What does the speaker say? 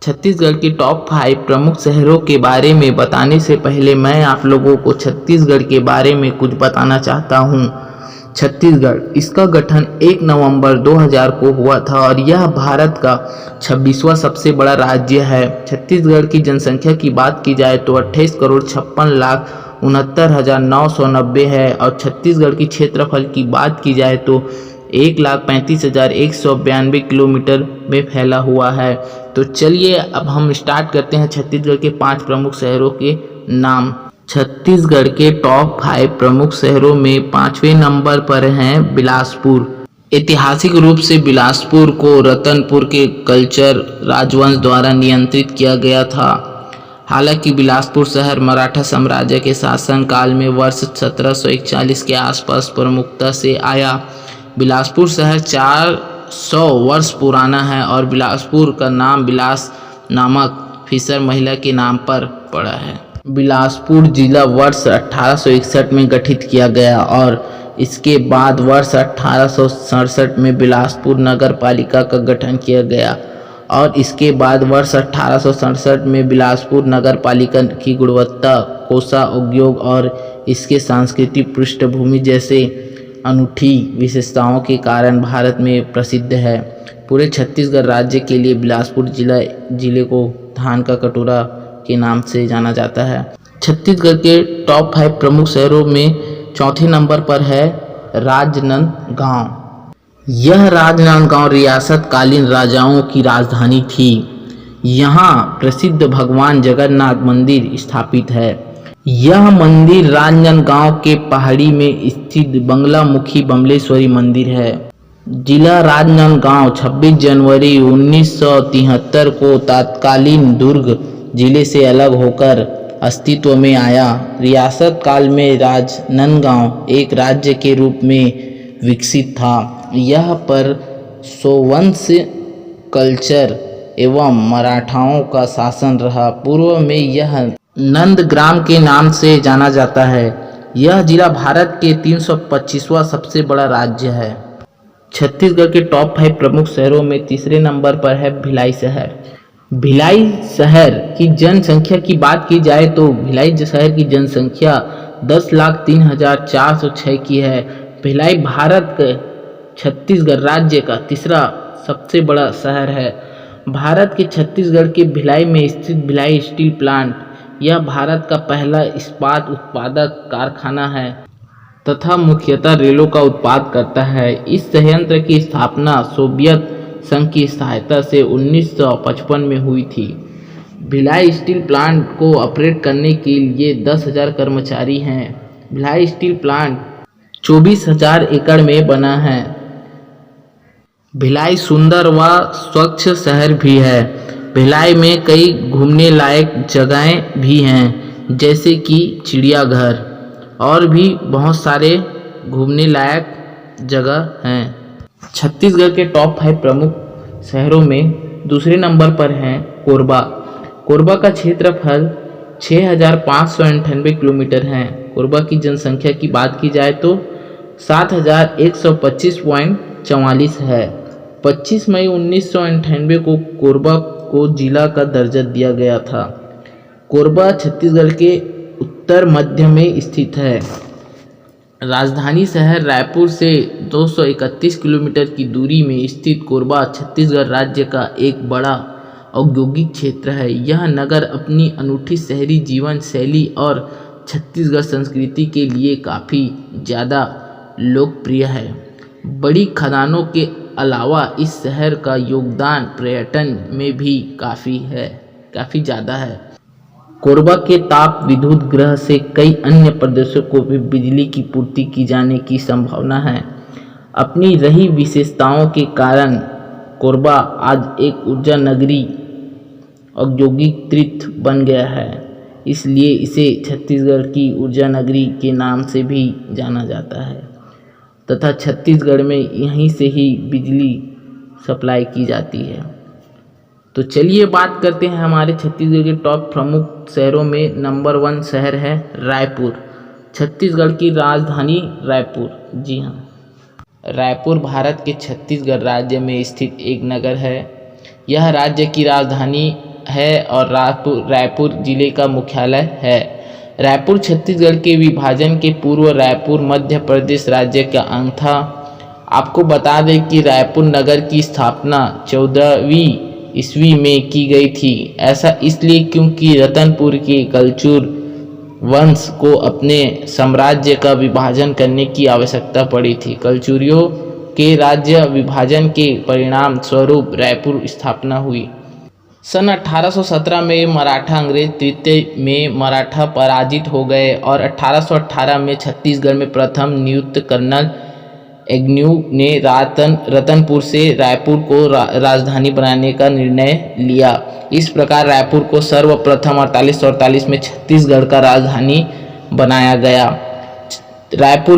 छत्तीसगढ़ की टॉप 5 प्रमुख शहरों के बारे में बताने से पहले मैं आप लोगों को छत्तीसगढ़ के बारे में कुछ बताना चाहता हूँ। छत्तीसगढ़, इसका गठन 1 नवंबर 2000 को हुआ था और यह भारत का 26वां सबसे बड़ा राज्य है। छत्तीसगढ़ की जनसंख्या की बात की जाए तो 28,56,69,990 है और छत्तीसगढ़ की क्षेत्रफल की बात की जाए तो 1,35,192 किलोमीटर में फैला हुआ है। तो चलिए अब हम स्टार्ट करते हैं छत्तीसगढ़ के 5 प्रमुख शहरों के नाम। छत्तीसगढ़ के टॉप 5 प्रमुख शहरों में 5वें नंबर पर हैं बिलासपुर। ऐतिहासिक रूप से बिलासपुर को रतनपुर के कल्चर राजवंश द्वारा नियंत्रित किया गया था। हालांकि बिलासपुर शहर मराठा साम्राज्य के शासनकाल में वर्ष 1741 के आसपास प्रमुखता से आया। बिलासपुर शहर 400 वर्ष पुराना है और बिलासपुर का नाम बिलास नामक फिशर महिला के नाम पर पड़ा है। बिलासपुर जिला वर्ष 1861 में गठित किया गया और इसके बाद वर्ष 1867 में बिलासपुर नगर पालिका का गठन किया गया और इसके बाद वर्ष 1867 में बिलासपुर नगर पालिका की गुणवत्ता, कोसा उद्योग और इसके सांस्कृतिक पृष्ठभूमि जैसे अनूठी विशेषताओं के कारण भारत में प्रसिद्ध है। पूरे छत्तीसगढ़ राज्य के लिए बिलासपुर जिले को धान का कटोरा के नाम से जाना जाता है। छत्तीसगढ़ के टॉप 5 प्रमुख शहरों में चौथे नंबर पर है राजनांदगांव। यह राजनांदगांव रियासत कालीन राजाओं की राजधानी थी। यहाँ प्रसिद्ध भगवान जगन्नाथ मंदिर स्थापित है। यह मंदिर राजनांदगांव के पहाड़ी में स्थित बंगलामुखी बमलेश्वरी मंदिर है। जिला राजनांदगांव 26 जनवरी 1973 को तत्कालीन दुर्ग जिले से अलग होकर अस्तित्व में आया। रियासत काल में राजनांदगांव एक राज्य के रूप में विकसित था। यह पर सोवंश कल्चर एवं मराठाओं का शासन रहा। पूर्व में यह नंदग्राम के नाम से जाना जाता है। यह जिला भारत के 325वां सबसे बड़ा राज्य है। छत्तीसगढ़ के टॉप 5 प्रमुख शहरों में तीसरे नंबर पर है भिलाई शहर। भिलाई शहर की जनसंख्या की बात की जाए तो भिलाई शहर की जनसंख्या 10,03,406 की है। भिलाई भारत के छत्तीसगढ़ राज्य का तीसरा सबसे बड़ा शहर है। भारत के छत्तीसगढ़ के भिलाई में स्थित भिलाई स्टील प्लांट यह भारत का पहला इस्पात उत्पादक कारखाना है तथा मुख्यतः रेलों का उत्पादन करता है। इस संयंत्र की स्थापना सोवियत संघ की सहायता से 1955 में हुई थी। भिलाई स्टील प्लांट को ऑपरेट करने के लिए 10,000 कर्मचारी हैं। भिलाई स्टील प्लांट 24,000 एकड़ में बना है। भिलाई सुंदर व स्वच्छ शहर भी है। भिलाई में कई घूमने लायक जगहें भी हैं जैसे कि चिड़ियाघर और भी बहुत सारे घूमने लायक जगह हैं। छत्तीसगढ़ के टॉप 5 प्रमुख शहरों में दूसरे नंबर पर हैं कोरबा। कोरबा का क्षेत्रफल 6,598 किलोमीटर है। कोरबा की जनसंख्या की बात की जाए तो 7,125.44 है। 25 मई 1998 को कोरबा को जिला का दर्जा दिया गया था। कोरबा छत्तीसगढ़ के उत्तर मध्य में स्थित है। राजधानी शहर रायपुर से 231 किलोमीटर की दूरी में स्थित कोरबा छत्तीसगढ़ राज्य का एक बड़ा औद्योगिक क्षेत्र है। यह नगर अपनी अनूठी शहरी जीवन शैली और छत्तीसगढ़ संस्कृति के लिए काफ़ी ज़्यादा लोकप्रिय है। बड़ी खदानों के अलावा इस शहर का योगदान पर्यटन में भी काफ़ी ज़्यादा है। कोरबा के ताप विद्युत गृह से कई अन्य प्रदेशों को भी बिजली की पूर्ति की जाने की संभावना है। अपनी रही विशेषताओं के कारण कोरबा आज एक ऊर्जा नगरी औद्योगिक बन गया है। इसलिए इसे छत्तीसगढ़ की ऊर्जा नगरी के नाम से भी जाना जाता है तथा छत्तीसगढ़ में यहीं से ही बिजली सप्लाई की जाती है। तो चलिए बात करते हैं हमारे छत्तीसगढ़ के टॉप प्रमुख शहरों में। नंबर 1 शहर है रायपुर। छत्तीसगढ़ की राजधानी रायपुर। जी हाँ, रायपुर भारत के छत्तीसगढ़ राज्य में स्थित एक नगर है। यह राज्य की राजधानी है और रायपुर जिले का मुख्यालय है। रायपुर छत्तीसगढ़ के विभाजन के पूर्व रायपुर मध्य प्रदेश राज्य का अंग था। आपको बता दें कि रायपुर नगर की स्थापना 14वीं ईस्वी में की गई थी। ऐसा इसलिए क्योंकि रतनपुर के कलचुर वंश को अपने साम्राज्य का विभाजन करने की आवश्यकता पड़ी थी। कलचुरियों के राज्य विभाजन के परिणाम स्वरूप रायपुर स्थापना हुई। सन 1817 में मराठा अंग्रेज तृतीय में मराठा पराजित हो गए और 1818 में छत्तीसगढ़ में प्रथम नियुक्त कर्नल एग्न्यू ने रतनपुर से रायपुर को राजधानी बनाने का निर्णय लिया। इस प्रकार रायपुर को सर्वप्रथम 4848 में छत्तीसगढ़ का राजधानी बनाया गया। रायपुर